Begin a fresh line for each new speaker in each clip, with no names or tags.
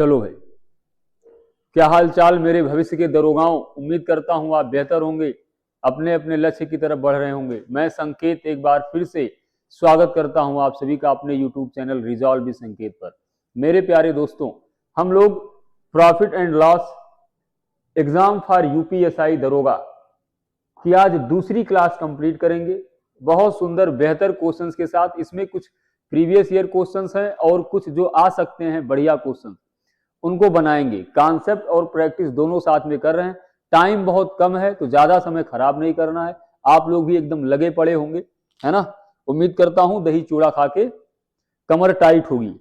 चलो भाई, क्या हाल चाल मेरे भविष्य के दरोगाओं। उम्मीद करता हूं आप बेहतर होंगे, अपने अपने लक्ष्य की तरफ बढ़ रहे होंगे। मैं संकेत एक बार फिर से स्वागत करता हूं आप सभी का अपने YouTube चैनल रिजॉल्व भी संकेत पर। मेरे प्यारे दोस्तों, हम लोग profit and loss exam for UPSI दरोगा की आज दूसरी क्लास कंप्लीट करेंगे। बहुत सुंदर बेहतर क्वेश्चंस के साथ। इसमें कुछ प्रीवियस ईयर क्वेश्चंस हैं और कुछ जो आ सकते हैं बढ़िया क्वेश्चंस, उनको बनाएंगे। कॉन्सेप्ट और प्रैक्टिस दोनों साथ में कर रहे हैं। टाइम बहुत कम है तो ज्यादा समय खराब नहीं करना है। आप लोग भी एकदम लगे पड़े होंगे, है ना। उम्मीद करता हूं दही चूड़ा खा के कमर टाइट होगी।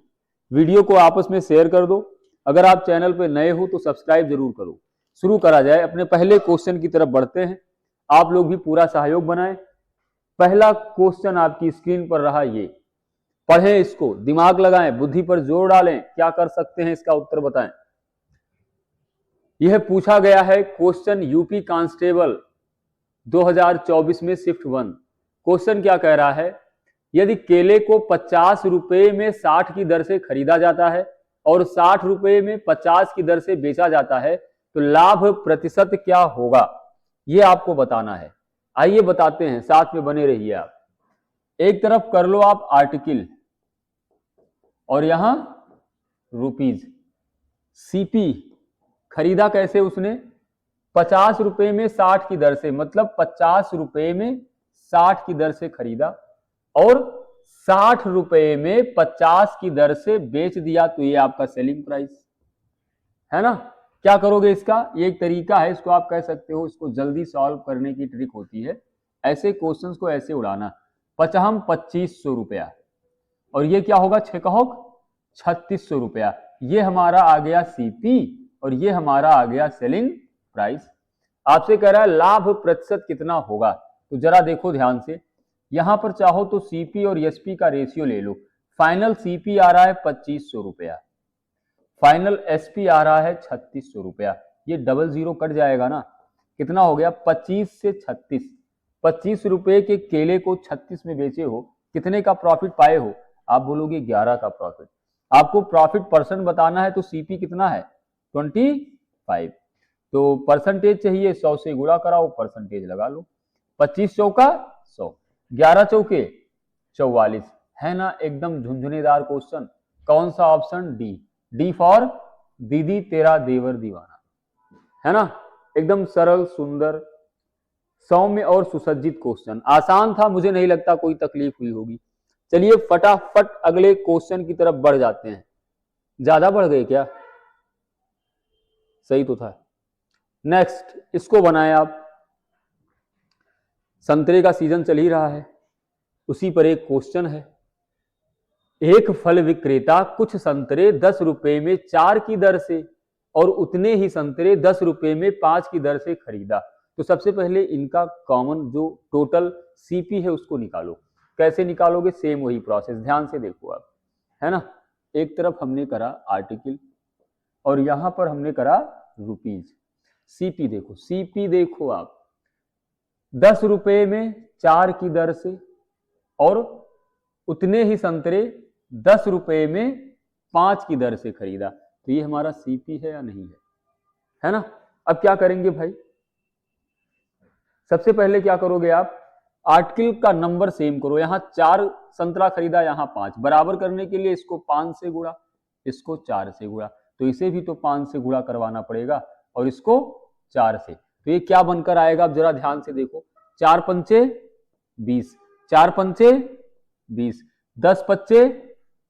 वीडियो को आपस में शेयर कर दो। अगर आप चैनल पे नए हो तो सब्सक्राइब जरूर करो। शुरू करा जाए, अपने पहले क्वेश्चन की तरफ बढ़ते हैं। आप लोग भी पूरा सहयोग बनाएं। पहला क्वेश्चन आपकी स्क्रीन पर रहा, ये पढ़ें, इसको दिमाग लगाएं, बुद्धि पर जोर डालें। क्या कर सकते हैं इसका उत्तर बताएं। यह पूछा गया है क्वेश्चन यूपी कांस्टेबल 2024 में शिफ्ट 1। क्वेश्चन क्या कह रहा है, यदि केले को 50 रुपए में 60 की दर से खरीदा जाता है और 60 रुपए में 50 की दर से बेचा जाता है तो लाभ प्रतिशत क्या होगा, यह आपको बताना है। आइए बताते हैं, साथ में बने रहिए आप। एक तरफ कर लो आप आर्टिकल और यहां रुपीज। सीपी खरीदा कैसे उसने, 50 रुपए में 60 की दर से, मतलब 50 रुपए में 60 की दर से खरीदा और 60 रुपए में 50 की दर से बेच दिया, तो ये आपका सेलिंग प्राइस है ना। क्या करोगे इसका, ये एक तरीका है, इसको आप कह सकते हो, इसको जल्दी सॉल्व करने की ट्रिक होती है। ऐसे क्वेश्चंस को ऐसे उड़ाना। 2500 रुपया और ये क्या होगा, 3600 रुपया। ये हमारा आ गया सीपी और ये हमारा आ गया सेलिंग प्राइस। आपसे कह रहा है लाभ प्रतिशत कितना होगा, तो जरा देखो ध्यान से। यहां पर चाहो तो सीपी और एसपी का रेशियो ले लो। फाइनल सीपी आ रहा है 2500 रुपया, फाइनल एसपी आ रहा है 3600 रुपया। ये डबल जीरो कट जाएगा ना, कितना हो गया 25 से 36। 25 रुपए के केले को 36 में बेचे हो, कितने का प्रॉफिट पाए हो, आप बोलोगे 11 का प्रॉफिट। आपको प्रॉफिट परसेंट बताना है तो सीपी कितना है 25, तो परसेंटेज चाहिए, 100 से गुणा कराओ, परसेंटेज लगा लो। 25 चौका 100, 11 चौके 44, है ना। एकदम झुंझुनेदार क्वेश्चन। कौन सा ऑप्शन, डी। डी फॉर दीदी तेरा देवर दीवाना, है ना। एकदम सरल सुंदर सौम्य और सुसज्जित क्वेश्चन। आसान था, मुझे नहीं लगता कोई तकलीफ हुई होगी। चलिए फटाफट अगले क्वेश्चन की तरफ बढ़ जाते हैं। ज्यादा बढ़ गए क्या, सही तो था। नेक्स्ट इसको बनाए आप। संतरे का सीजन चल ही रहा है, उसी पर एक क्वेश्चन है। एक फल विक्रेता कुछ संतरे 10 रुपए में 4 की दर से और उतने ही संतरे 10 रुपए में 5 की दर से खरीदा। तो सबसे पहले इनका कॉमन जो टोटल सीपी है उसको निकालो। कैसे निकालोगे, सेम वही प्रोसेस, ध्यान से देखो आप, है ना। एक तरफ हमने करा आर्टिकल और यहां पर हमने करा रुपीज। सीपी देखो, सीपी देखो आप, 10 रुपए में 4 की दर से और उतने ही संतरे 10 रुपए में 5 की दर से खरीदा, तो ये हमारा सीपी है या नहीं है ना। अब क्या करेंगे भाई, सबसे पहले क्या करोगे आप, आर्टिकल का नंबर सेम करो। यहां 4 संतरा खरीदा, यहां 5, बराबर करने के लिए इसको 5 से गुणा, इसको 4 से गुणा, तो इसे भी तो 5 से गुणा करवाना पड़ेगा और इसको 4 से। तो ये क्या बनकर आएगा, अब जरा ध्यान से देखो। 4 पंचे 20, 4 पंचे 20, 10 पच्चे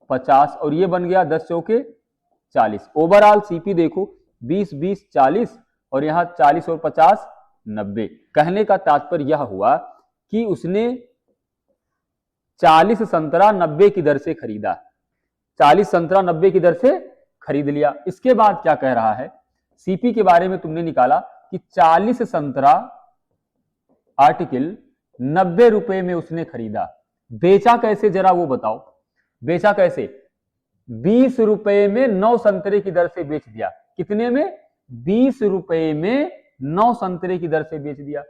50 और ये बन गया 10 चौके 40। ओवरऑल सीपी देखो 20 20 40 और यहां 40 और 50 90। कहने का तात्पर्य यह हुआ कि उसने 40 संतरा 90 की दर से खरीदा, 40 संतरा 90 की दर से खरीद लिया। इसके बाद क्या कह रहा है, सीपी के बारे में तुमने निकाला कि 40 संतरा आर्टिकल 90 रुपए में उसने खरीदा। बेचा कैसे जरा वो बताओ, बेचा कैसे, 20 रुपए में 9 संतरे की दर से बेच दिया। कितने में, 20 रुपए में 9 संतरे की दर से बेच दिया।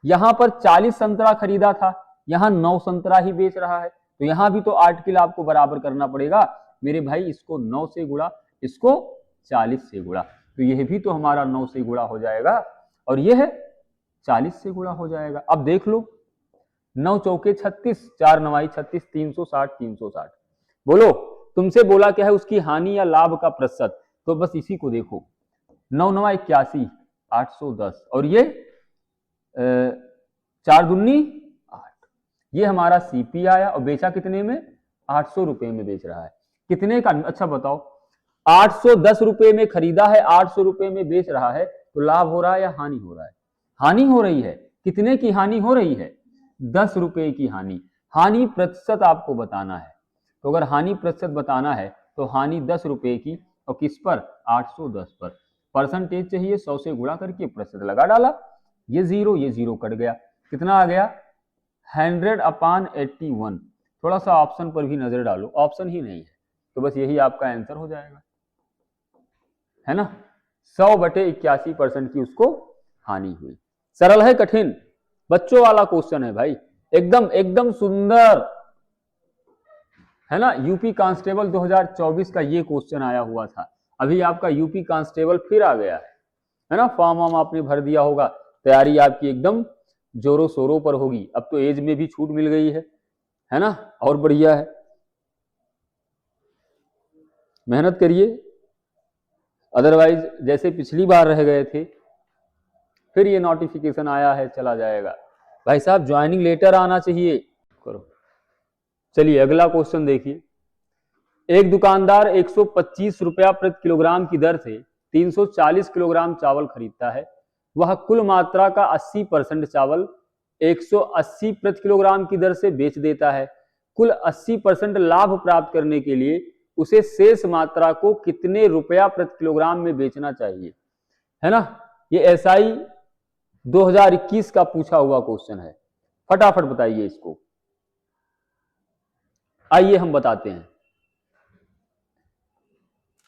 यहां पर 40 संतरा खरीदा था, यहां 9 संतरा ही बेच रहा है, तो यहां भी तो आर्टिकल आपको बराबर करना पड़ेगा मेरे भाई। इसको 9 से गुणा, इसको 40 से गुणा, तो यह भी तो हमारा 9 से गुणा हो जाएगा और यह 40 से गुणा हो जाएगा। अब देख लो, 9 चौके 36, 4 9 36, 360 360। बोलो, तुमसे बोला क्या है, उसकी हानि या लाभ का प्रतिशत, तो बस इसी को देखो, 9 9 81, 810 और ये 4 दूनी 8, ये हमारा सीपी आया और बेचा कितने में, 800 रुपए में बेच रहा है। कितने का, अच्छा बताओ, 810 रुपए में खरीदा है, 800 रुपए में बेच रहा है, तो लाभ हो रहा है या हानि हो रहा है? हानि हो रही है। कितने की हानि हो रही है? 10 रुपए की हानि। हानि प्रतिशत आपको बताना है, तो अगर हानि प्रतिशत बताना है तो हानि 10 रुपए की, और किस पर, 810 पर। परसेंटेज चाहिए, 100 से गुणा करके प्रतिशत लगा डाला, ये जीरो कट गया, कितना आ गया, 100/81। थोड़ा सा ऑप्शन पर भी नजर डालो, ऑप्शन ही नहीं है, तो बस यही आपका आंसर हो जाएगा, है ना। 100/81% की उसको हानि हुई। सरल है कठिन? बच्चों वाला क्वेश्चन है भाई, एकदम एकदम सुंदर, है ना। यूपी कांस्टेबल 2024 का ये क्वेश्चन आया हुआ था, अभी आपका यूपी कांस्टेबल फिर आ गया है ना। फॉर्म वार्म आपने भर दिया होगा, तैयारी आपकी एकदम जोरों शोरों पर होगी। अब तो एज में भी छूट मिल गई है ना, और बढ़िया है, मेहनत करिए, अदरवाइज जैसे पिछली बार रह गए थे, फिर ये नोटिफिकेशन आया है चला जाएगा। भाई साहब ज्वाइनिंग लेटर आना चाहिए, करो। चलिए अगला क्वेश्चन देखिए, एक दुकानदार 125 रुपया प्रति किलोग्राम की दर से 340 किलोग्राम चावल खरीदता है। वह कुल मात्रा का 80% चावल 180 प्रति किलोग्राम की दर से बेच देता है। कुल 80% लाभ प्राप्त करने के लिए उसे शेष मात्रा को कितने रुपया प्रति किलोग्राम में बेचना चाहिए, है ना। ये एसआई 2021 का पूछा हुआ क्वेश्चन है, फटाफट बताइए इसको। आइए हम बताते हैं,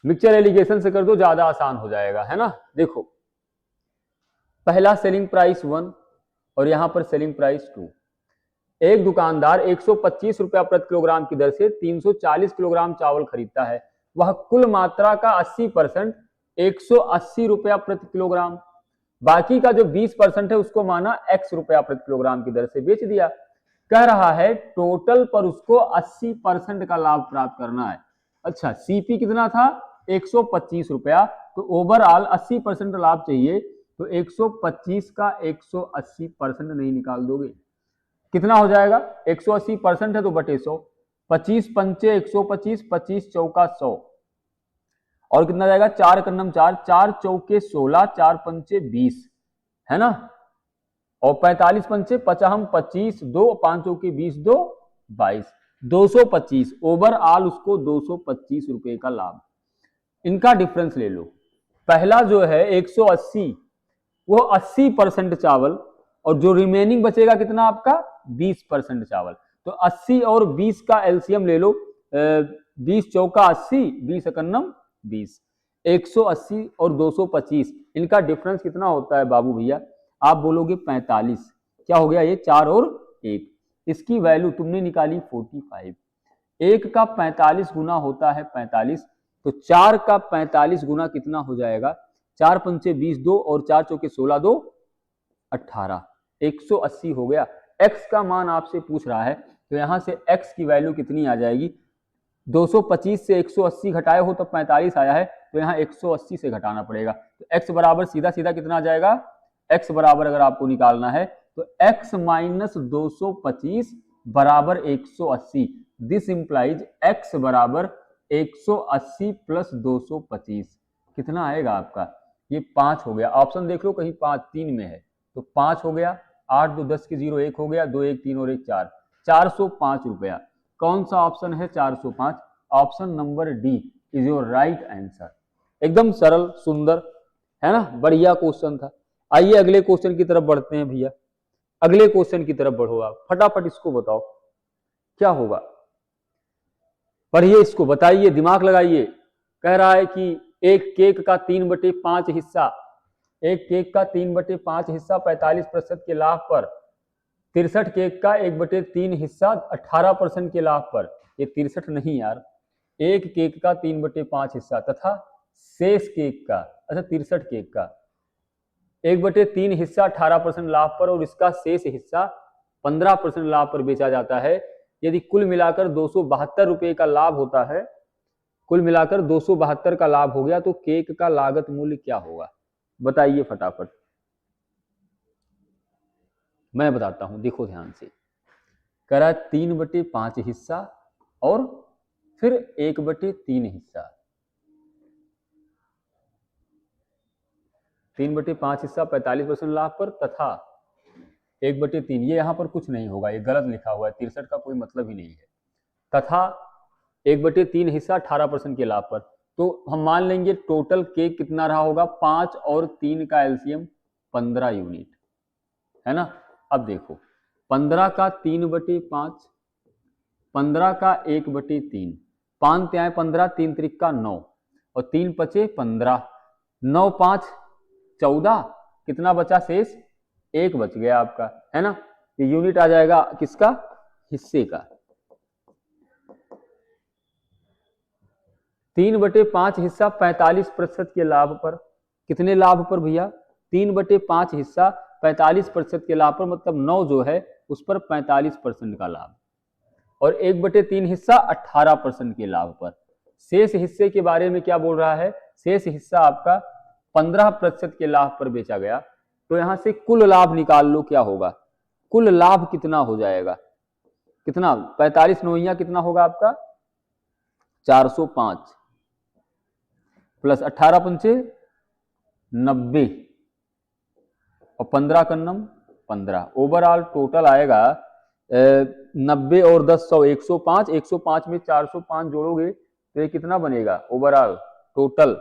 मिक्सचर एलिगेशन से कर दो, ज्यादा आसान हो जाएगा, है ना। देखो, पहला सेलिंग प्राइस 1 और यहां पर सेलिंग प्राइस 2। एक दुकानदार 125 रुपया प्रति किलोग्राम की दर से 340 किलोग्राम चावल खरीदता है। वह कुल मात्रा का 80% 180 रुपया प्रति किलोग्राम, बाकी का जो 20% है उसको माना x रुपया प्रति किलोग्राम की दर से बेच दिया। कह रहा है टोटल पर उसको 80% का लाभ प्राप्त करना है। अच्छा, सीपी कितना था, 125 रुपया, तो ओवरऑल 80% लाभ चाहिए, तो 125 का 180% नहीं निकाल दोगे, कितना हो जाएगा, 180% है तो बटे 100, 25 पंचे 125, 25 चौका 100, और कितना जाएगा, 4 कन्नम 4, 4 चौके 16, 4 पंचे 20, है ना, और 45 पंचे 50, 25, 2 5 चौके 20, 2 22, 225, ओवरऑल उसको 225 रुपए का लाभ। इनका डिफरेंस ले लो, पहला जो है 180, वो 80% चावल, और जो रिमेनिंग बचेगा कितना आपका, 20% चावल, तो 80 और 20 का एलसीएम ले लो, 20 चौका 80, 20 एकन्नम 20, 180 और 225, इनका डिफरेंस कितना होता है बाबू भैया, आप बोलोगे 45, क्या हो गया ये, 4 और 1, इसकी वैल्यू तुमने निकाली 45, 1 का 45 गुना होता है 45, तो 4 का 45 गुना कितना हो जाएगा, 4 पंचे 20, 2 और 4 चौके 16, 2 18, 180 हो गया। x का मान आपसे पूछ रहा है, तो यहां से x की वैल्यू कितनी आ जाएगी, 225 से 180 घटाए हो तो 45 आया है, तो यहाँ 180 से घटाना पड़ेगा, तो x बराबर सीधा सीधा कितना आ जाएगा, x बराबर अगर आपको निकालना है तो x माइनस 225 बराबर 180, दिस इंप्लाइज x बराबर 180 प्लस 225, कितना आएगा आपका, ये 5 हो गया। ऑप्शन देख लो कहीं 5 3 में है, तो 5 हो गया, 8 2 10 की 0 1 हो गया, 2 1 3 और 1 4, 405 रुपया। कौन सा ऑप्शन है 405, option number D is your right answer. एकदम सरल सुंदर, है ना, बढ़िया क्वेश्चन था। आइए अगले क्वेश्चन की तरफ बढ़ते हैं भैया, अगले क्वेश्चन की तरफ बढ़ो आप, फटाफट इसको बताओ क्या होगा, पढ़िए इसको, बताइए, दिमाग लगाइए। कह रहा है कि एक केक का 3/5 हिस्सा, एक केक का 3/5 हिस्सा 45% के लाभ पर, 63 केक का 1/3 हिस्सा 18% के लाभ पर, ये 63 नहीं यार, एक केक का 3/5 हिस्सा तथा शेष केक का, अच्छा 63 केक का 1/3 हिस्सा 18% लाभ पर और इसका शेष हिस्सा 15% लाभ पर बेचा जाता है। यदि कुल मिलाकर 272 रुपए का लाभ होता है, कुल मिलाकर 272 का लाभ हो गया, तो केक का लागत मूल्य क्या होगा? बताइए फटाफट। मैं बताता हूं, देखो ध्यान से। कह रहा है 3/5 हिस्सा और फिर 1/3 हिस्सा। 3/5 हिस्सा 45% लाभ पर तथा 1/3, ये यहां पर कुछ नहीं होगा, ये गलत लिखा हुआ है, 63 का कोई मतलब ही नहीं है, तथा 1/3 हिस्सा 18% के लाभ पर। तो हम मान लेंगे टोटल केक कितना रहा होगा, 5 और 3 का एलसीएम 15 यूनिट, है ना। अब देखो 15 का 3/5, 15 का 1/3, 5 त्याए 15, 3 त्रिक का 9 और 3 पचे 15, 9 5 14, कितना बचा शेष? 1 बच गया आपका, है ना। ये यूनिट आ जाएगा किसका? हिस्से का। 3/5 हिस्सा 45% के लाभ पर। कितने लाभ पर भैया? 3/5 हिस्सा 45% के लाभ पर, मतलब 9 जो है उस पर 45% का लाभ, और 1/3 हिस्सा 18% के लाभ पर। शेष हिस्से के बारे में क्या बोल रहा है? शेष हिस्सा आपका 15% के लाभ पर बेचा गया। तो यहां से कुल लाभ निकाल लो, क्या होगा? कुल लाभ कितना हो जाएगा? कितना? 45 नौइया कितना होगा आपका? 405 प्लस 18 पंचे 90 और 15 कन्नम 15। ओवरऑल टोटल आएगा 90 और 10 100, 105। 105 में 405 जोड़ोगे तो ये कितना बनेगा overall total?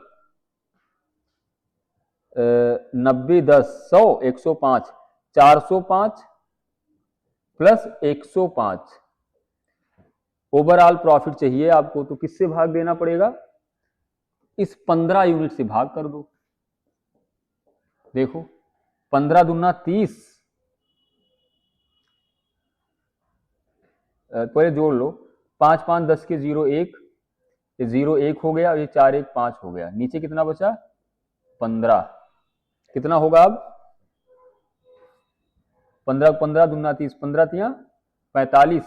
90 10 100 105, 405 plus 105। Overall profit चाहिए आपको, तो किससे भाग देना पड़ेगा? इस 15 यूनिट से भाग कर दो। देखो 15 दूना 30, पहले जोड़ लो, 5 5 10 के 0 1, ये 0 1 हो गया, ये 4 1 5 हो गया, नीचे कितना बचा? 15। कितना होगा अब? 15 15 दूना 30, 15 तिया 45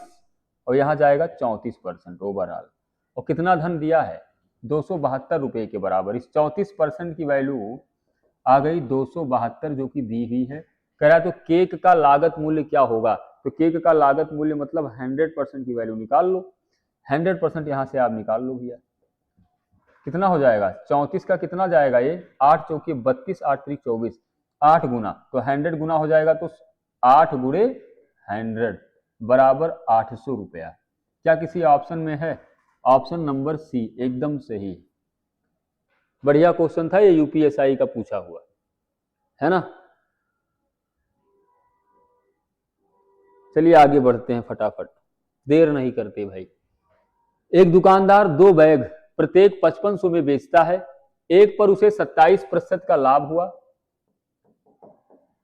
और यहां जाएगा 34% ओवरऑल। और कितना धन दिया है? 272 रुपए के बराबर। इस 34% की वैल्यू आ गई 272 जो कि दी हुई है। कह रहा है तो केक का लागत मूल्य क्या होगा? तो केक का लागत मूल्य मतलब 100% की वैल्यू निकाल लो। 100% यहां से आप निकाल लो भैया। कितना हो जाएगा? 34 का कितना जाएगा? ये 8 चौके 32, 8 त्रिक 24, 8 गुना, तो 100 गुना हो जाएगा, तो 8 गुणे 100 बराबर 800 रुपया। क्या किसी ऑप्शन में है? ऑप्शन नंबर सी एकदम सही। बढ़िया क्वेश्चन था ये, यूपीएसआई का पूछा हुआ है ना। चलिए आगे बढ़ते हैं फटाफट, देर नहीं करते भाई। एक दुकानदार 2 बैग प्रत्येक 5500 में बेचता है। एक पर उसे 27% का लाभ हुआ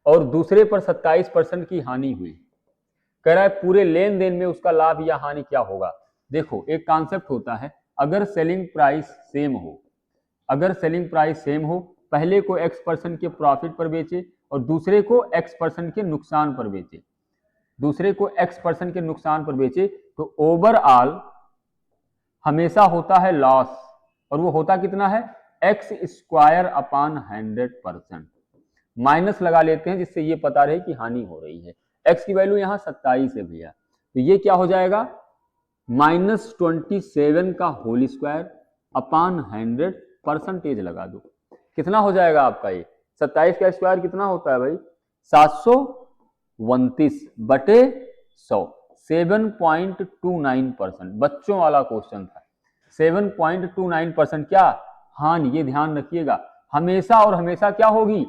और दूसरे पर 27% की हानि हुई। कह रहा है पूरे लेन देन में उसका लाभ या हानि क्या होगा? देखो एक कॉन्सेप्ट होता है, अगर सेलिंग प्राइस सेम हो, अगर सेलिंग प्राइस सेम हो, पहले को X% के प्रॉफिट पर बेचे और दूसरे को X% के नुकसान पर बेचे, दूसरे को X% के नुकसान पर बेचे, तो ओवरऑल हमेशा होता है लॉस, और वो होता कितना है? X² upon 100%। माइनस लगा लेते हैं जिससे ये पता रहे कि हानि हो रही है। X की वैल्यू यहां 27 है भैया, तो ये क्या हो जाएगा? -27 का होल स्क्वायर अपॉन 100% लगा दो। कितना हो जाएगा आपका? ये 27 का स्क्वायर कितना होता है भाई? 729 बटे 100, 7.29%। बच्चों वाला क्वेश्चन था। 7.29% क्या हानि? ये ध्यान रखिएगा, हमेशा और हमेशा क्या होगी?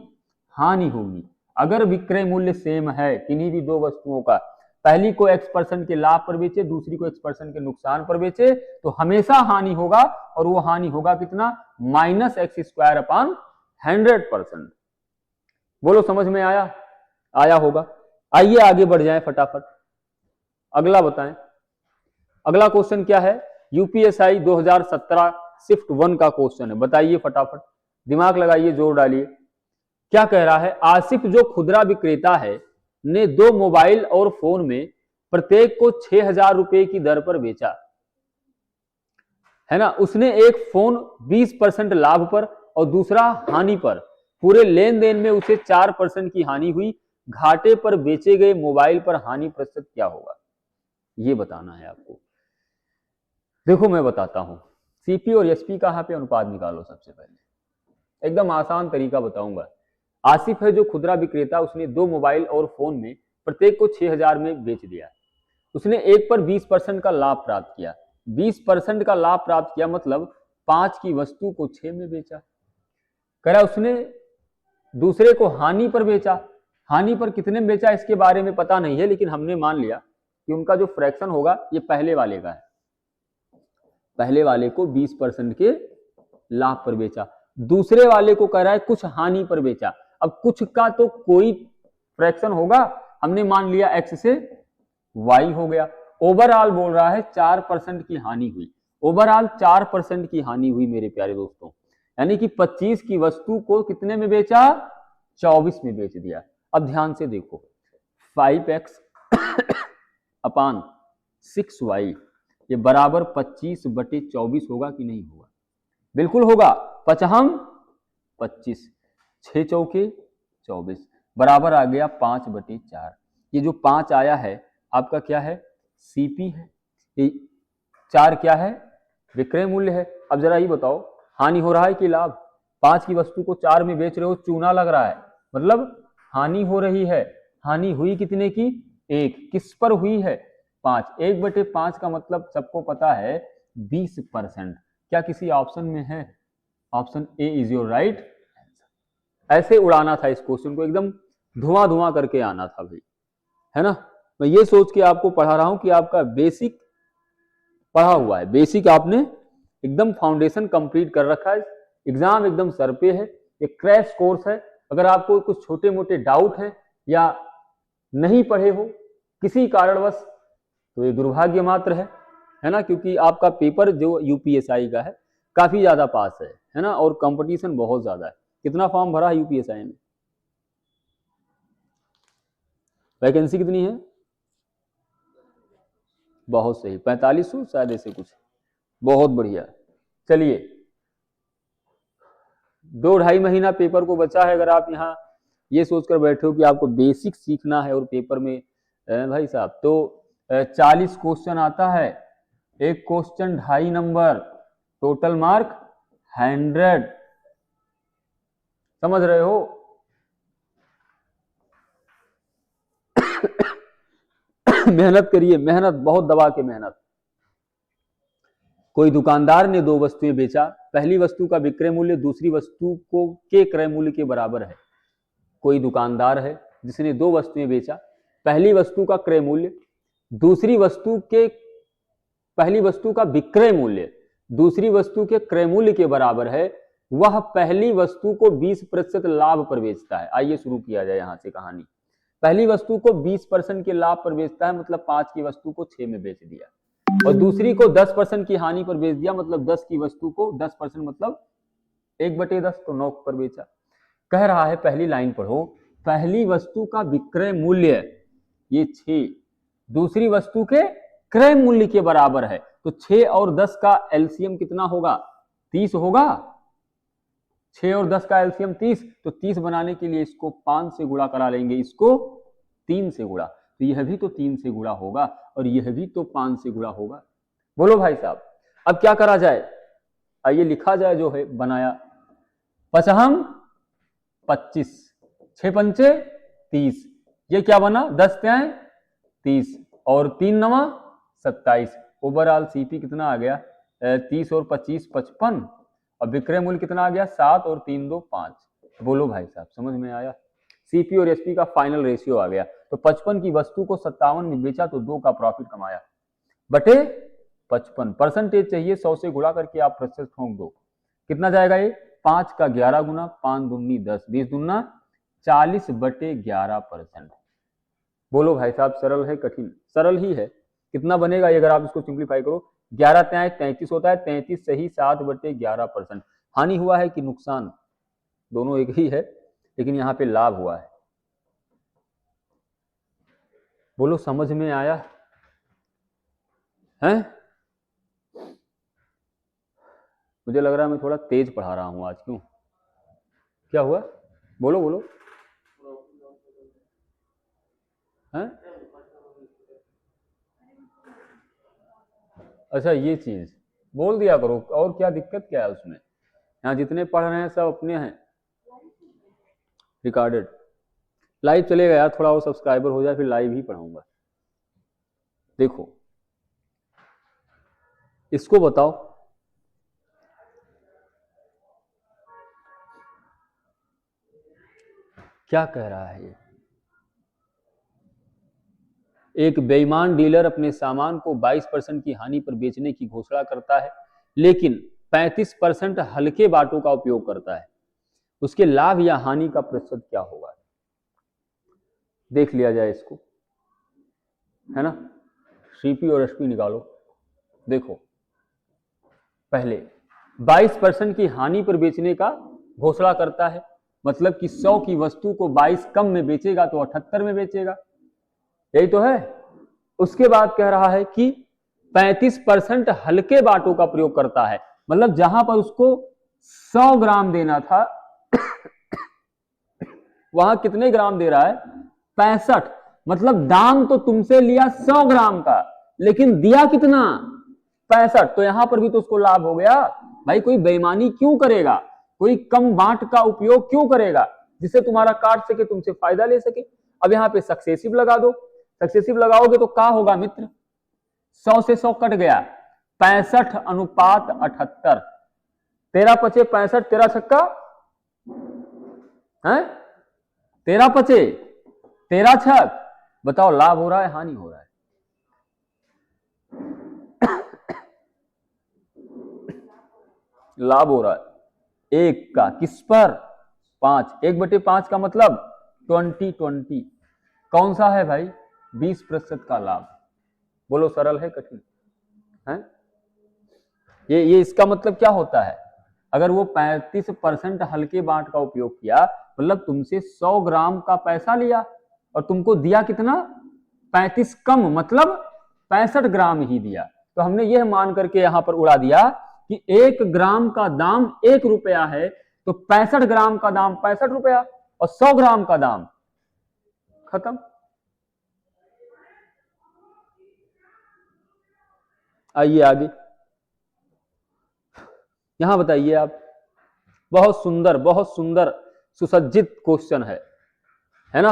हानि होगी। अगर विक्रय मूल्य सेम है किन्हीं भी दो वस्तुओं का, पहली को X% के लाभ पर बेचे, दूसरी को X% के नुकसान पर बेचे, तो हमेशा हानि होगा, और वो हानि होगा कितना? -X² upon 100%। बोलो समझ में आया? आया होगा। आइए आगे बढ़ जाएं फटाफट, अगला बताएं। अगला क्वेश्चन क्या है? यूपीएसआई 2017 शिफ्ट 1 का क्वेश्चन है, बताइए फटाफट, दिमाग लगाइए, जोर डालिए। क्या कह रहा है? आसिफ जो खुदरा विक्रेता है ने 2 मोबाइल और फोन में प्रत्येक को 6,000 रुपए की दर पर बेचा, है ना। उसने एक फोन 20% लाभ पर और दूसरा हानि पर, पूरे लेन देन में उसे 4% की हानि हुई। घाटे पर बेचे गए मोबाइल पर हानि प्रतिशत क्या होगा, ये बताना है आपको। देखो मैं बताता हूं, सीपी और एसपी का यहाँ पे अनुपात निकालो। सबसे पहले एकदम आसान तरीका बताऊंगा। आसिफ है जो खुदरा विक्रेता, उसने 2 मोबाइल और फोन में प्रत्येक को 6,000 में बेच दिया। उसने एक पर 20% का लाभ प्राप्त किया। 20% का लाभ प्राप्त किया मतलब 5 की वस्तु को 6 में बेचा। कह रहा उसने दूसरे को हानि पर बेचा। हानि पर कितने में बेचा इसके बारे में पता नहीं है, लेकिन हमने मान लिया कि उनका जो फ्रैक्शन होगा ये पहले वाले का है। पहले वाले को 20% के लाभ पर बेचा, दूसरे वाले को कह रहा है कुछ हानि पर बेचा। अब कुछ का तो कोई फ्रैक्शन होगा, हमने मान लिया एक्स से वाई हो गया। ओवरऑल बोल रहा है 4% की हानि हुई। ओवरऑल 4% की हानि हुई मेरे प्यारे दोस्तों, यानी कि 25 की वस्तु को कितने में बेचा, 24 में बेच दिया। अब ध्यान से देखो, 5x अपान 6y ये बराबर 25/24 होगा कि नहीं होगा? बिल्कुल होगा। 5 25, 6 चौके 24 बराबर आ गया 5/4। ये जो 5 आया है आपका क्या है, सीपी है। ये 4 क्या है, विक्रय मूल्य है। अब जरा ये बताओ, हानि हो रहा है कि लाभ? 5 की वस्तु को 4 में बेच रहे हो, चूना लग रहा है, मतलब हानि हो रही है। हानि हुई कितने की, 1। किस पर हुई है, 5। 1/5 का मतलब सबको पता है 20%। क्या किसी ऑप्शन में है? Option A is your right. ऐसे उड़ाना था इस क्वेश्चन को, एकदम धुआं धुआं करके आना था भाई, है ना। मैं ये सोच के आपको पढ़ा रहा हूं कि आपका बेसिक पढ़ा हुआ है, बेसिक आपने एकदम फाउंडेशन कंप्लीट कर रखा है। एग्जाम एकदम सर पे है, एक क्रैश कोर्स है। अगर आपको कुछ छोटे मोटे डाउट है या नहीं पढ़े हो किसी कारणवश, तो ये दुर्भाग्य मात्र है ना, क्योंकि आपका पेपर जो यूपीएसआई का है काफी ज्यादा पास है ना, और कंपटीशन बहुत ज्यादा है। कितना फॉर्म भरा है यूपीएसआई में? वैकेंसी कितनी है? बहुत सही, 4500 शायद ऐसे कुछ। बहुत बढ़िया। चलिए, 2-2.5 महीना पेपर को बचा है। अगर आप यहाँ ये सोचकर बैठे हो कि आपको बेसिक सीखना है और पेपर में भाई साहब, तो 40 क्वेश्चन आता है, एक क्वेश्चन 2.5 नंबर, टोटल मार्क 100। समझ रहे हो? मेहनत करिए, मेहनत बहुत दबा के मेहनत। कोई दुकानदार ने 2 वस्तुएं बेचा, पहली वस्तु का विक्रय मूल्य दूसरी वस्तु को के क्रय मूल्य के बराबर है। कोई दुकानदार है जिसने 2 वस्तुएं बेचा, पहली वस्तु का क्रय मूल्य दूसरी वस्तु के, पहली वस्तु का विक्रय मूल्य दूसरी वस्तु के क्रय मूल्य के बराबर है। वह पहली वस्तु को 20% लाभ पर बेचता है। आइए शुरू किया जाए यहां से कहानी। पहली वस्तु को 20% के लाभ पर बेचता है, मतलब 5 की वस्तु को 6 में बेच दिया, और दूसरी को 10% की हानि पर बेच दिया, मतलब 10 की वस्तु को 10% मतलब 1/10 तो 9 पर बेचा। कह रहा है, पहली लाइन पढ़ो, पहली वस्तु का विक्रय मूल्य ये 6 दूसरी वस्तु के क्रय मूल्य के बराबर है। तो 6 और 10 का एलसीएम कितना होगा, 30 होगा। 6 और 10 का एलसीएम 30, तो 30 बनाने के लिए इसको 5 से गुणा करा लेंगे, इसको 3 से गुणा, तो यह भी तो 3 से गुणा होगा और यह भी तो 5 से गुणा होगा। बोलो भाई साहब, अब क्या करा जाए? आइए लिखा जाए जो है बनाया। 5 25, 6 पंचे 30, ये क्या बना, 10 त्याएं 30 और 3 नवा 27। ओवरऑल सीपी कितना आ गया, 30 और 25 55, और विक्रय मूल्य कितना आ गया, 7 और 3 2 5। बोलो भाई साहब, समझ में आया? सीपी और एसपी का फाइनल रेशियो आ गया। तो 55 की वस्तु को 57 में बेचा तो 2 का प्रॉफिट कमाया, बटे 55 परसेंटेज चाहिए, 100 से गुणा करके आप प्रतिशत ठोक दो। कितना जाएगा ये, 5 का 11 गुना, 5 दूनी 10, 20 दूना 40/11%। बोलो भाई साहब, सरल है कठिन? सरल ही है। कितना बनेगा ये अगर आप इसको सिंप्लीफाई करो, 11 त्याय 33 होता है, 33 सही 7/11%। हानि हुआ है कि नुकसान? दोनों एक ही है, लेकिन यहां पे लाभ हुआ है। बोलो समझ में आया है? मुझे लग रहा है मैं थोड़ा तेज पढ़ा रहा हूं आज, क्यों, क्या हुआ? बोलो बोलो। है? अच्छा ये चीज बोल दिया करो, और क्या दिक्कत क्या है उसमें? यहाँ जितने पढ़ रहे हैं सब अपने हैं, रिकॉर्डेड। लाइव चलेगा यार, थोड़ा और सब्सक्राइबर हो जाए फिर लाइव ही पढ़ाऊंगा। देखो इसको बताओ, क्या कह रहा है ये? एक बेईमान डीलर अपने सामान को 22% की हानि पर बेचने की घोषणा करता है, लेकिन 35% हल्के बाटों का उपयोग करता है। उसके लाभ या हानि का प्रतिशत क्या होगा? देख लिया जाए इसको, है ना। सीपी और एसपी निकालो। देखो पहले 22% की हानि पर बेचने का घोषणा करता है, मतलब कि 100 की वस्तु को 22 कम में बेचेगा तो 78 में बेचेगा, यही तो है। उसके बाद कह रहा है कि 35% हल्के बाटों का प्रयोग करता है, मतलब जहां पर उसको 100 ग्राम देना था वहां कितने ग्राम दे रहा है? 65। मतलब दाम तो तुमसे लिया 100 ग्राम का, लेकिन दिया कितना? 65। तो यहां पर भी तो उसको लाभ हो गया। भाई कोई बेईमानी क्यों करेगा, कोई कम बांट का उपयोग क्यों करेगा जिससे तुम्हारा काट सके, तुमसे फायदा ले सके। अब यहाँ पे सक्सेसिव लगा दो, सक्सेसिव लगाओगे तो क्या होगा मित्र? 100 से 100 कट गया, 65:78। 13 पचे 65, 13 छक्का है, 13 पचे 13 छक। बताओ लाभ हो रहा है हानि हो रहा है? लाभ हो रहा है। एक का किस पर? 5। 1/5 का मतलब 20। कौन सा है भाई? 20% का लाभ। बोलो सरल है कठिन है? ये इसका मतलब क्या होता है? अगर वो 35% हल्के बाट का उपयोग किया, मतलब तुमसे 100 ग्राम का पैसा लिया और तुमको दिया कितना? 35 कम, मतलब 65 ग्राम ही दिया। तो हमने यह मान करके यहां पर उड़ा दिया कि 1 ग्राम का दाम 1 रुपया है, तो 65 ग्राम का दाम 65 रुपया और 100 ग्राम का दाम खत्म। आइए आगे, यहां बताइए आप। बहुत सुंदर सुसज्जित क्वेश्चन है ना।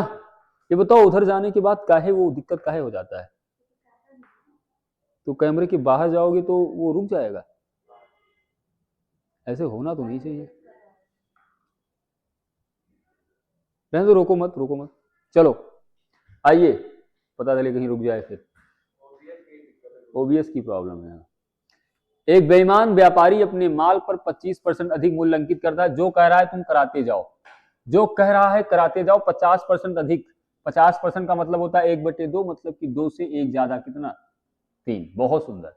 ये बताओ उधर जाने के बाद काहे वो दिक्कत काहे हो जाता है? तो कैमरे के बाहर जाओगे तो वो रुक जाएगा, ऐसे होना तो नहीं चाहिए। रहने दो, रोको मत रोको मत। चलो आइए, पता चले कहीं रुक जाए फिर। ओबीएस की प्रॉब्लम है। एक बेईमान व्यापारी अपने माल पर 25% अधिक मूल्य अंकित करता है। जो कह रहा है तुम कराते जाओ, जो कह रहा है कराते जाओ। 50% अधिक, 50% का मतलब होता है 1/2, मतलब कि 2 से 1 ज्यादा कितना? 3। बहुत सुंदर।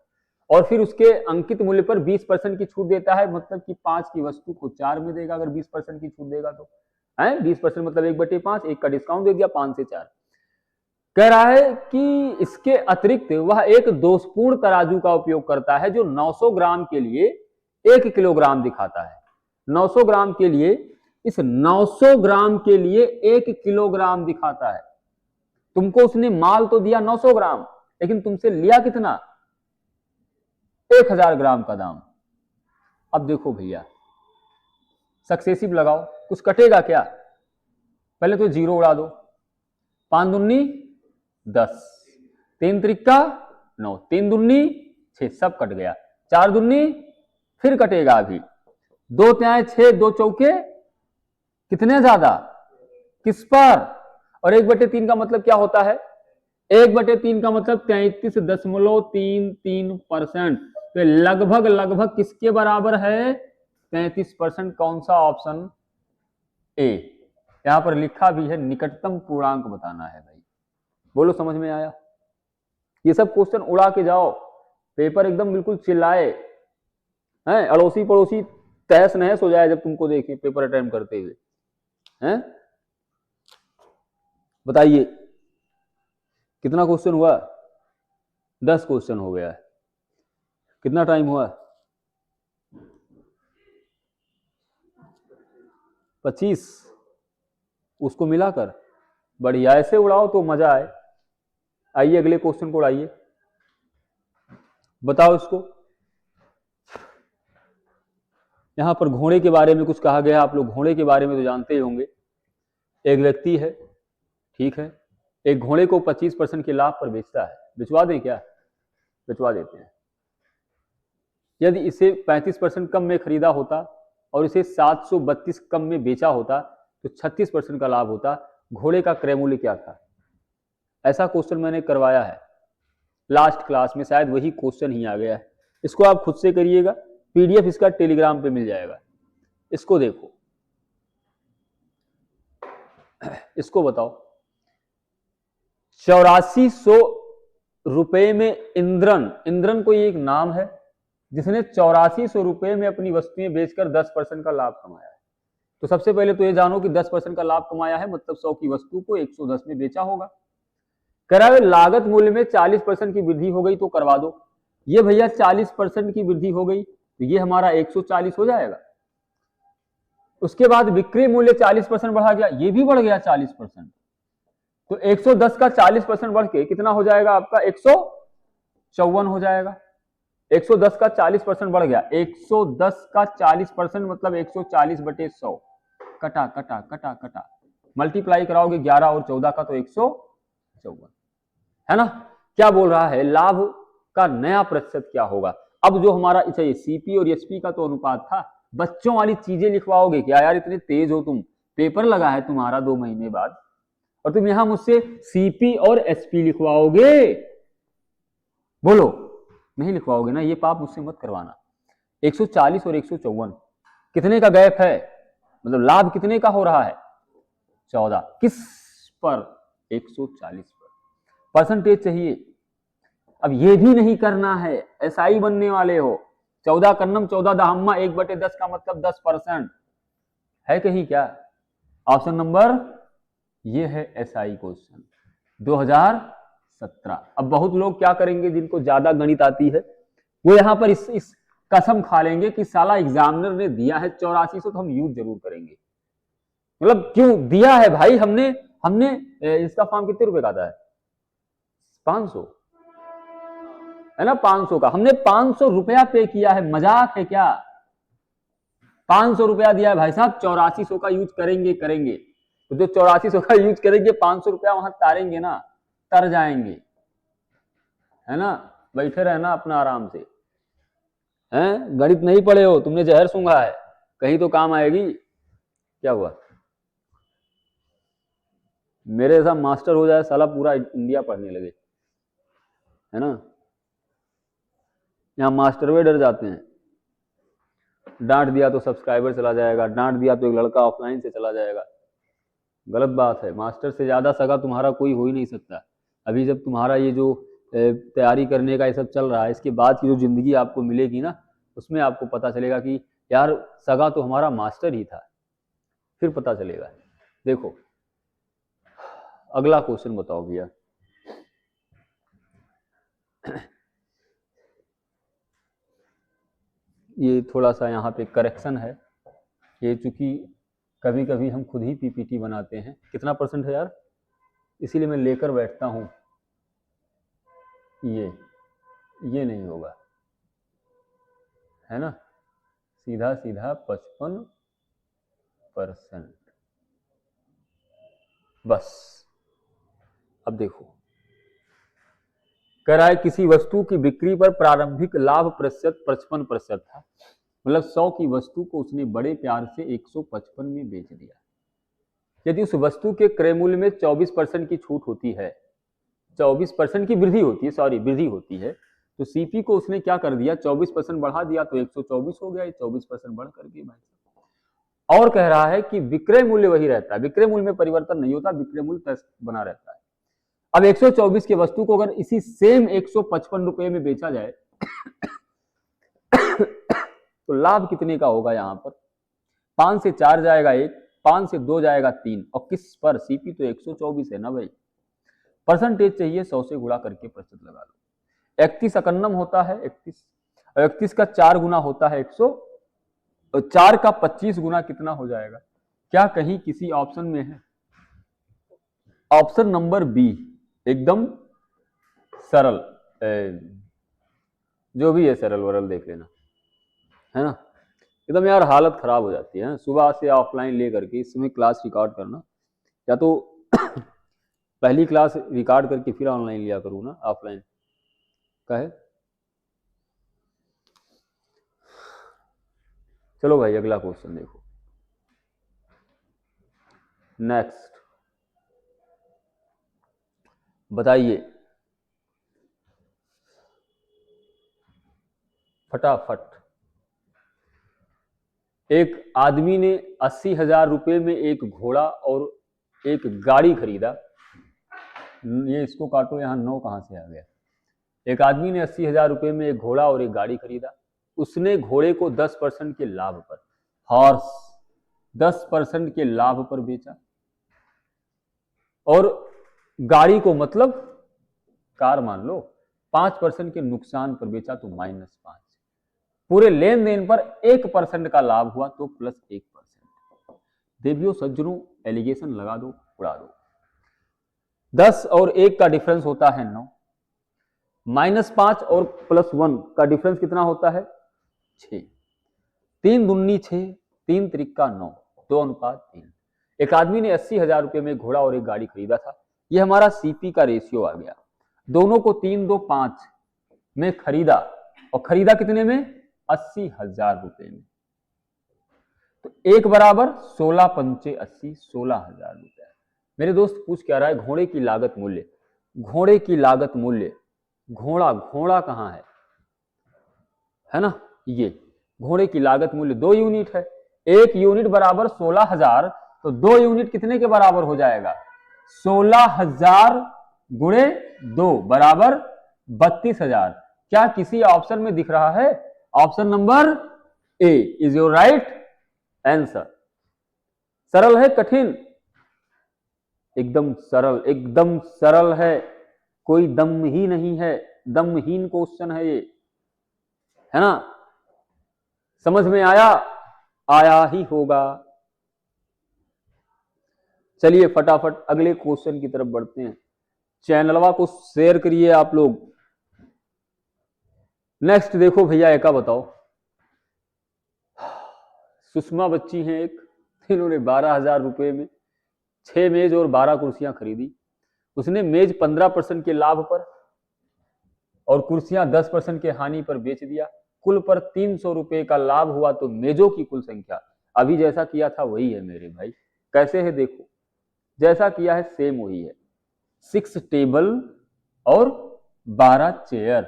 और फिर उसके अंकित मूल्य पर 20% की छूट देता है, मतलब कि 5 की वस्तु को 4 में देगा अगर 20% की छूट देगा तो है। 20% मतलब 1/5, 1 का डिस्काउंट दे दिया, 5 से 4। कह रहा है कि इसके अतिरिक्त वह एक दोषपूर्ण तराजू का उपयोग करता है जो 900 ग्राम के लिए 1 किलोग्राम दिखाता है। 900 ग्राम के लिए, इस 900 ग्राम के लिए 1 किलोग्राम दिखाता है। तुमको उसने माल तो दिया 900 ग्राम, लेकिन तुमसे लिया कितना? 1000 ग्राम का दाम। अब देखो भैया, सक्सेसिव लगाओ, कुछ कटेगा क्या? पहले तो 0 उड़ा दो। 5 दूनी 10, 3 त्रिका 9, 3 दूनी 6, सब कट गया। 4 दूनी फिर कटेगा अभी, 2 त्याय 6, 2 चौके कितने ज्यादा? किस पर? और 1/3 का मतलब क्या होता है? 1/3 का मतलब 33.33%। तो लगभग लगभग किसके बराबर है? 33%। कौन सा ऑप्शन? ए। यहां पर लिखा भी है निकटतम पूर्णांक बताना है भाई। बोलो समझ में आया? ये सब क्वेश्चन उड़ा के जाओ, पेपर एकदम बिल्कुल चिल्लाए हैं, अड़ोसी पड़ोसी तहस नहस हो जाए जब तुमको देखे पेपर अटेम्प्ट करते हुए हैं। बताइए कितना क्वेश्चन हुआ? 10 क्वेश्चन हो गया है। कितना टाइम हुआ? 25। उसको मिलाकर बढ़िया ऐसे उड़ाओ तो मजा आए। आइए अगले क्वेश्चन को उड़ाइए, बताओ इसको। यहां पर घोड़े के बारे में कुछ कहा गया, आप लोग घोड़े के बारे में तो जानते ही होंगे। एक व्यक्ति है, ठीक है, एक घोड़े को 25% के लाभ पर बेचता है। बेचवा दें क्या? बेचवा देते हैं। यदि इसे 35% कम में खरीदा होता और इसे 732 कम में बेचा होता तो 36% का लाभ होता। घोड़े का क्रय मूल्य क्या था? ऐसा क्वेश्चन मैंने करवाया है लास्ट क्लास में, शायद वही क्वेश्चन ही आ गया है। इसको आप खुद से करिएगा, पीडीएफ इसका टेलीग्राम पे मिल जाएगा। इसको देखो, इसको बताओ। 8400 रुपए में इंद्रन कोई एक नाम है जिसने 8400 रुपए में अपनी वस्तुएं बेचकर 10% का लाभ कमाया है। तो सबसे पहले तो ये जानो कि 10% का लाभ कमाया है मतलब 100 की वस्तु को 110 में बेचा होगा। कह रहा है लागत मूल्य में 40% की वृद्धि हो गई तो करवा दो। ये भैया 40% की वृद्धि हो गई तो ये हमारा 140 हो जाएगा। उसके बाद विक्रय मूल्य 40% बढ़ा गया, ये भी बढ़ गया 40%, तो 110 का 40% बढ़ के कितना हो जाएगा आपका? 154 हो जाएगा। 110 का 40% बढ़ गया, 110 का 40% मतलब 140/100 कटा कटा कटा कटा, मल्टीप्लाई कराओगे 11 और 14 का तो 154 है ना। क्या बोल रहा है? लाभ का नया प्रतिशत क्या होगा? अब जो हमारा चाहिए सीपी और एसपी का तो अनुपात था, बच्चों वाली चीजें लिखवाओगे क्या यार? इतने तेज हो तुम, पेपर लगा है तुम्हारा 2 महीने बाद और तुम यहां मुझसे सीपी और एसपी लिखवाओगे? बोलो, नहीं लिखवाओगे ना? ये पाप मुझसे मत करवाना। 140 और 154 कितने का गैप है? मतलब लाभ कितने का हो रहा है? 14। किस पर? 140 पर। परसेंटेज चाहिए। अब ये भी नहीं करना है, एसआई बनने वाले हो। 14 कन्नम 14 दहम्मा 1/10 का मतलब 10% है कहीं क्या? ऑप्शन नंबर ये है एसआई क्वेश्चन 2017। अब बहुत लोग क्या करेंगे, जिनको ज्यादा गणित आती है वो यहां पर इस कसम खा लेंगे कि साला एग्जामिनर ने दिया है 8400 तो हम यूज जरूर करेंगे। मतलब क्यों दिया है भाई? हमने इसका फॉर्म कितने रुपए का आता है? 500 है ना, 500 का। हमने 500 रुपया पे किया है, मजाक है क्या? 500 रुपया दिया है भाई साहब, 8400 का यूज करेंगे। तो जो 8400 का यूज करेंगे 500 रुपया वहां तारेंगे ना, तर जाएंगे, है ना। बैठे रहना अपना आराम से, हैं? गणित नहीं पढ़े हो, तुमने जहर सूंघा है, कहीं तो काम आएगी। क्या हुआ? मेरे जैसा मास्टर हो जाए साला, पूरा इंडिया पढ़ने लगे, है ना। यहाँ मास्टर वे डर जाते हैं, डांट दिया तो सब्सक्राइबर चला जाएगा, डांट दिया तो एक लड़का ऑफलाइन से चला जाएगा। गलत बात है। मास्टर से ज्यादा सगा तुम्हारा कोई हो ही नहीं सकता। अभी जब तुम्हारा ये जो तैयारी करने का ये सब चल रहा है, इसके बाद की जो जिंदगी आपको मिलेगी ना, उसमें आपको पता चलेगा कि यार सगा तो हमारा मास्टर ही था, फिर पता चलेगा। देखो अगला क्वेश्चन बताओ भैया। ये थोड़ा सा यहाँ पे करेक्शन है, ये चूंकि कभी कभी हम खुद ही पीपीटी बनाते हैं। कितना % है यार? इसीलिए मैं लेकर बैठता हूँ। ये नहीं होगा, है ना। सीधा 55%। बस अब देखो, कह रहा है किसी वस्तु की बिक्री पर प्रारंभिक लाभ प्रतिशत 55% था, मतलब 100 की वस्तु को उसने बड़े प्यार से 155 में बेच दिया। यदि उस वस्तु के क्रय मूल्य में 24% की छूट होती है, 24% की वृद्धि होती है, तो सीपी को उसने क्या कर दिया? 24% बढ़ा दिया तो 124 हो गया। 24% बढ़ करके भाई। और कह रहा है कि विक्रय मूल्य वही रहता है, विक्रय मूल्य में परिवर्तन नहीं होता, विक्रय मूल्य तय बना रहता है। अब 124 की वस्तु को अगर इसी सेम 155 रुपए में बेचा जाए तो लाभ कितने का होगा यहाँ पर? 5 से 4 जाएगा 1, 5 से 2 जाएगा 3, और किस पर? सीपी तो 124 है ना भाई। परसेंटेज चाहिए, 100 से गुणा करके प्रतिशत लगा लो। 31 सकन्नम होता है 31, 31 का 4 गुना होता है 100, और 4 का 25 गुना कितना हो जाएगा? क्या कहीं किसी ऑप्शन में है? ऑप्शन नंबर बी एकदम सरल, जो भी है सरल वरल देख लेना, है ना। एकदम यार हालत खराब हो जाती है सुबह से ऑफलाइन ले करके, इस समय क्लास रिकॉर्ड करना, या तो पहली क्लास रिकॉर्ड करके फिर ऑनलाइन लिया करूँ ना, ऑफलाइन का है। चलो भाई अगला क्वेश्चन देखो। नेक्स्ट बताइए फटाफट। एक आदमी ने 80,000 रुपए में एक घोड़ा और एक गाड़ी खरीदा। ये इसको काटो, यहां 9 कहां से आ गया? एक आदमी ने 80,000 रुपए में एक घोड़ा और एक गाड़ी खरीदा। उसने घोड़े को 10% के लाभ पर, हॉर्स 10% के लाभ पर बेचा, और गाड़ी को मतलब कार मान लो 5% के नुकसान पर बेचा, तो -5। पूरे लेन देन पर 1% का लाभ हुआ तो +1%। देवियों सज्जनों एलिगेशन लगा दो, उड़ा दो। 10 और 1 का डिफरेंस होता है 9, -5 और +1 का डिफरेंस कितना होता है? 6। 3 दूनी 6, 3 त्रिका 9, 2:3। एक आदमी ने 80,000 रुपए में घोड़ा और एक गाड़ी खरीदा था। यह हमारा सीपी का रेशियो आ गया। दोनों को 3, 2, 5 में खरीदा, और खरीदा कितने में? 80,000 रुपए में। तो 1 बराबर 16 पंचे 80, 16,000 रुपए। मेरे दोस्त पूछ क्या रहा है? घोड़े की लागत मूल्य, घोड़े की लागत मूल्य, घोड़ा, घोड़ा कहां है ना, ये घोड़े की लागत मूल्य 2 यूनिट है। 1 यूनिट बराबर 16,000, तो 2 यूनिट कितने के बराबर हो जाएगा? 16,000 गुणे 2 बराबर 32,000। क्या किसी ऑप्शन में दिख रहा है? Option number A is your right answer. सरल है कठिन? एकदम सरल, एकदम सरल है, कोई दम ही नहीं है, दमहीन क्वेश्चन है ये, है ना। समझ में आया? आया ही होगा। चलिए फटाफट अगले क्वेश्चन की तरफ बढ़ते हैं। चैनलवा को शेयर करिए आप लोग। नेक्स्ट देखो भैया, एक बताओ। सुषमा बच्ची हैं एक, इन्होंने 12,000 रुपए में 6 मेज और 12 कुर्सियां खरीदी। उसने मेज 15% के लाभ पर और कुर्सियां 10% के हानि पर बेच दिया। कुल पर 300 रुपए का लाभ हुआ, तो मेजों की कुल संख्या, अभी जैसा किया था वही है मेरे भाई। कैसे है देखो, जैसा किया है सेम वही है। 6 टेबल और 12 चेयर,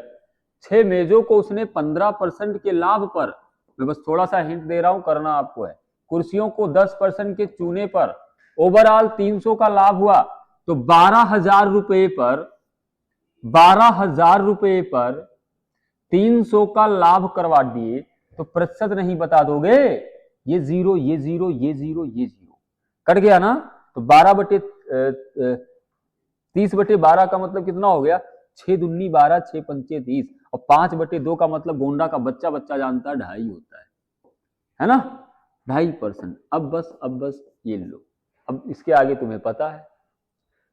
6 मेजों को उसने 15% के लाभ पर, मैं बस थोड़ा सा हिंट दे रहा हूं, करना आपको है। कुर्सियों को 10% के चूने पर ओवरऑल 300 का लाभ हुआ, तो 12,000 रुपए पर 12,000 रुपए पर 300 का लाभ करवा दिए, तो प्रतिशत नहीं बता दोगे? ये 0, ये 0, ये 0, ये 0 कट गया ना। तो 30/12 का मतलब कितना हो गया? 6 दूनी 12, 6 पंचे 30, और 5/2 का मतलब गोंडा का बच्चा बच्चा जानता है 2.5 होता है ना, 2.5%। अब बस ये लो, अब इसके आगे तुम्हें पता है।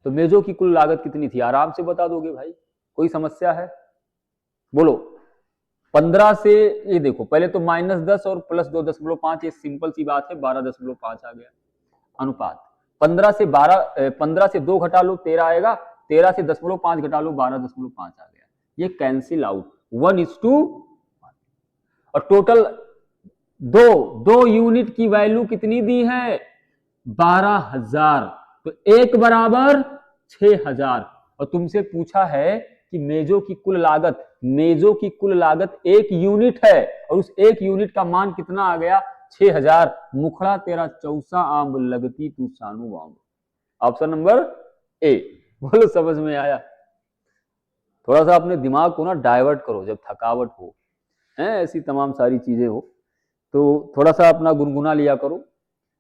तो मेजों की कुल लागत कितनी थी? आराम से बता दोगे भाई, कोई समस्या है? बोलो। 15 से, ये देखो पहले तो -10 और +2.5, ये सिंपल सी बात है, 12.5 आ गया अनुपात। 15 से 2 घटा लो 13 आएगा, 13 से 0.5 घटा लो 12.5 आ गया। ये कैंसिल आउट, 1:1। और टोटल दो यूनिट की वैल्यू कितनी दी है? 12,000, तो 1 बराबर 6,000। और तुमसे पूछा है कि मेजों की कुल लागत, मेजों की कुल लागत 1 यूनिट है, और उस 1 यूनिट का मान कितना आ गया? 6,000। मुखड़ा तेरा चौसा आंब लगती तू सानू वांब। Option number A. बोलो समझ में आया? थोड़ा सा अपने दिमाग को ना डाइवर्ट करो जब थकावट हो, है ऐसी तमाम सारी चीजें हो तो थोड़ा सा अपना गुनगुना लिया करो।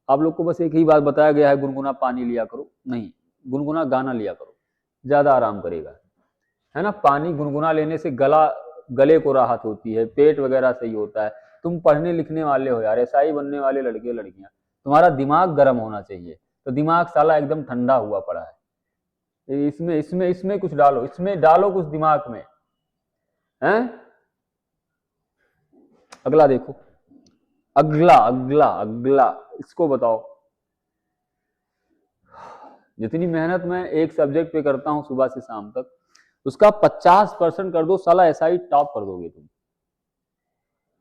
आप लोग को बस एक ही बात बताया गया है, गुनगुना पानी लिया करो, नहीं, गुनगुना गाना लिया करो, ज्यादा आराम करेगा, है ना। पानी गुनगुना लेने से गले को राहत होती है, पेट वगैरह सही होता है। तुम पढ़ने लिखने वाले हो यार, एसआई बनने वाले लड़के लड़कियां, तुम्हारा दिमाग गर्म होना चाहिए, तो दिमाग साला एकदम ठंडा हुआ पड़ा है। इसमें इसमें इसमें कुछ डालो, इसमें डालो कुछ दिमाग में, हैं। अगला देखो, अगला अगला अगला इसको बताओ। जितनी मेहनत मैं एक सब्जेक्ट पे करता हूं सुबह से शाम तक, उसका 50% कर दो साला, एसआई टॉप कर दोगे तुम।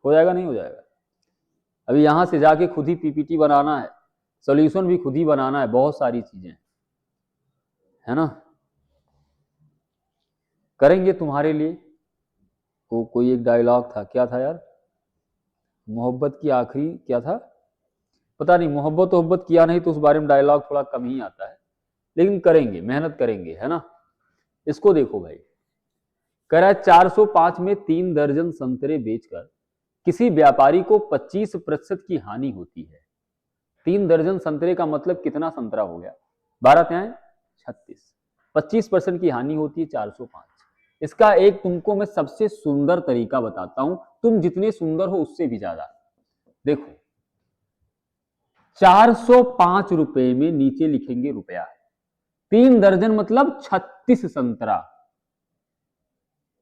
हो जाएगा नहीं हो जाएगा? अभी यहां से जाके खुद ही पीपीटी बनाना है, सॉल्यूशन भी खुद ही बनाना है, बहुत सारी चीजें, है ना, करेंगे तुम्हारे लिए। कोई एक डायलॉग था, क्या था यार, मोहब्बत की आखिरी क्या था, पता नहीं, मोहब्बत किया नहीं तो उस बारे में डायलॉग थोड़ा कम ही आता है, लेकिन करेंगे, मेहनत करेंगे, है ना। इसको देखो भाई, कह रहा है 405 में 3 दर्जन संतरे बेचकर किसी व्यापारी को 25% की हानि होती है। 3 दर्जन संतरे का मतलब कितना संतरा हो गया, 12 त्याएं 36, 25% की हानि होती है 405। इसका एक तुमको मैं सबसे सुंदर तरीका बताता हूं, तुम जितने सुंदर हो उससे भी ज्यादा। देखो, 405 रुपए में नीचे लिखेंगे रुपया, 3 दर्जन मतलब 36 संतरा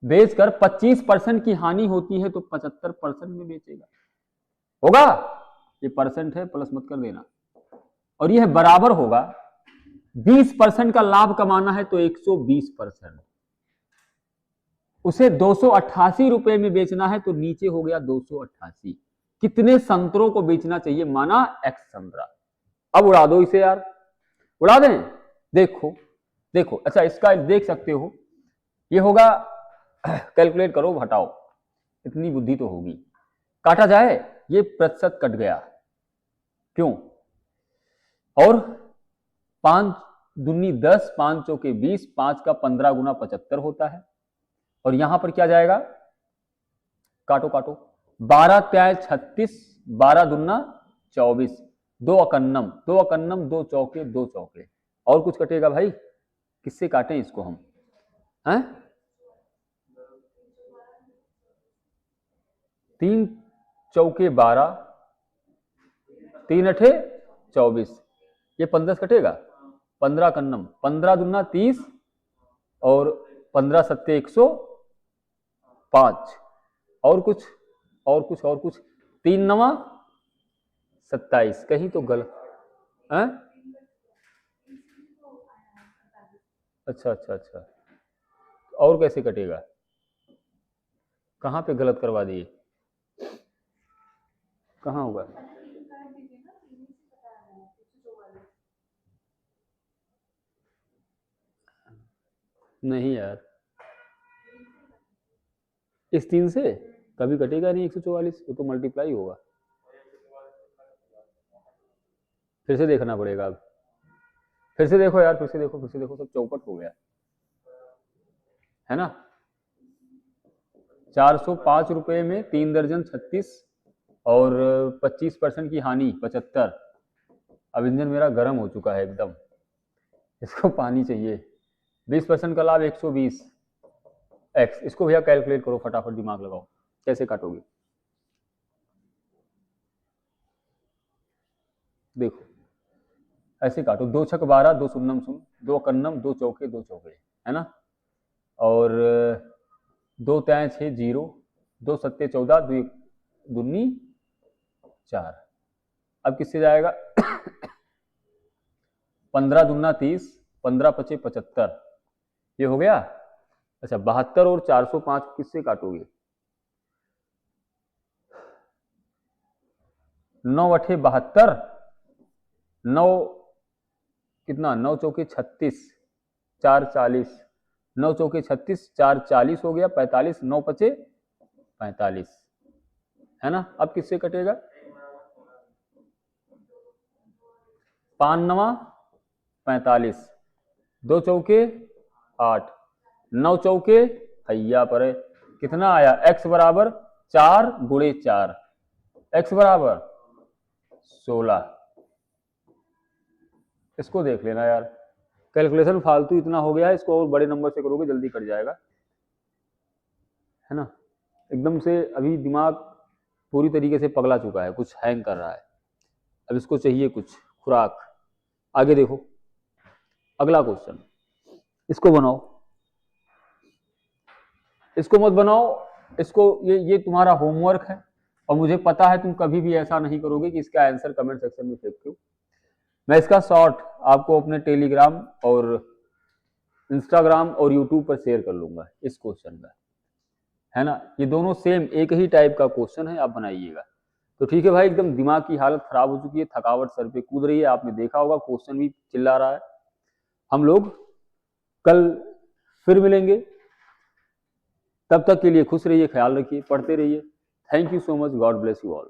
बेचकर 25% की हानि होती है, तो 75% में बेचेगा, होगा। ये परसेंट है, प्लस मत कर देना, और यह बराबर होगा 20% का लाभ कमाना है तो 120%, उसे 288 रुपए में बेचना है तो नीचे हो गया 288। कितने संतरों को बेचना चाहिए, माना एक्स संतरा। अब उड़ा दो इसे यार, उड़ा दें। देखो देखो, अच्छा इसका देख सकते हो, ये होगा, कैलकुलेट करो, हटाओ, इतनी बुद्धि तो होगी, काटा जाए, ये प्रतिशत कट गया, क्यों, और 5 दूनी 10, 5 चौके 20, 5 का 15 गुना 75 होता है, और यहां पर क्या जाएगा, काटो काटो, 12 त्याय 36, 12 दूना 24, 2 अकन्नम 2 अकन्नम, 2 चौके 2 चौके, और कुछ कटेगा भाई, किससे काटें इसको हम, हैं, 3 चौके 12, 3 अठे 24, ये 15 कटेगा, 15 कन्नम, 15 दूना 30, और 15 सत्ते 105, और कुछ और कुछ और कुछ, 3 नवा 27, कहीं तो गलत है। अच्छा अच्छा अच्छा, और कैसे कटेगा, कहां पे गलत करवा दिए, कहां होगा, नहीं यार, इस 3 से कभी कटेगा नहीं 144, वो तो मल्टीप्लाई होगा, फिर से देखना पड़ेगा। अब फिर से देखो यार, फिर से देखो, फिर से देखो, सब चौपट हो गया, है ना। 405 रुपए में 3 दर्जन 36, और 25% की हानि 75। अब इंजन मेरा गर्म हो चुका है एकदम, इसको पानी चाहिए। 20% का लाभ 120 एक्स, इसको भैया कैलकुलेट करो, फटाफट दिमाग लगाओ, कैसे काटोगे, देखो ऐसे काटो, 2 छक 12, 2 शून्यम शून्य, 2 कन्नम, 2 चौके 2 चौके, है ना, और 2 त्याय 6 0, 2 सत्ते 14, 2 दूनी 4। अब किससे जाएगा, 15 दूना 30, 15 पचे 75, ये हो गया। अच्छा, 72 और 405 किससे काटोगे, 9 अठे 72, 9 कितना, 9 चौके 36, 4 40, 9 चौके 36, 4 40 हो गया 45, 9 पचे 45, है ना। अब किससे कटेगा, 5 नवा 45, 2 चौके 8, 9 चौके हैया पर है, कितना आया, x बराबर 4 गुणे 4, x बराबर 16। इसको देख लेना यार, कैलकुलेशन फालतू इतना हो गया है, इसको और बड़े नंबर से करोगे जल्दी कट जाएगा, है ना। एकदम से अभी दिमाग पूरी तरीके से पगला चुका है, कुछ हैंग कर रहा है, अब इसको चाहिए कुछ खुराक। आगे देखो अगला क्वेश्चन, इसको बनाओ, इसको मत बनाओ, इसको ये तुम्हारा होमवर्क है, और मुझे पता है तुम कभी भी ऐसा नहीं करोगे कि इसका आंसर कमेंट सेक्शन में फेंक दो। मैं इसका शॉर्ट आपको अपने टेलीग्राम और इंस्टाग्राम और यूट्यूब पर शेयर कर लूंगा इस क्वेश्चन का, है ना। ये दोनों सेम एक ही टाइप का क्वेश्चन है, आप बनाइएगा। तो ठीक है भाई, एकदम दिमाग की हालत खराब हो चुकी है, थकावट सर पे कूद रही है, आपने देखा होगा क्वेश्चन भी चिल्ला रहा है। हम लोग कल फिर मिलेंगे, तब तक के लिए खुश रहिए, ख्याल रखिए, पढ़ते रहिए। Thank you so much, God bless you all.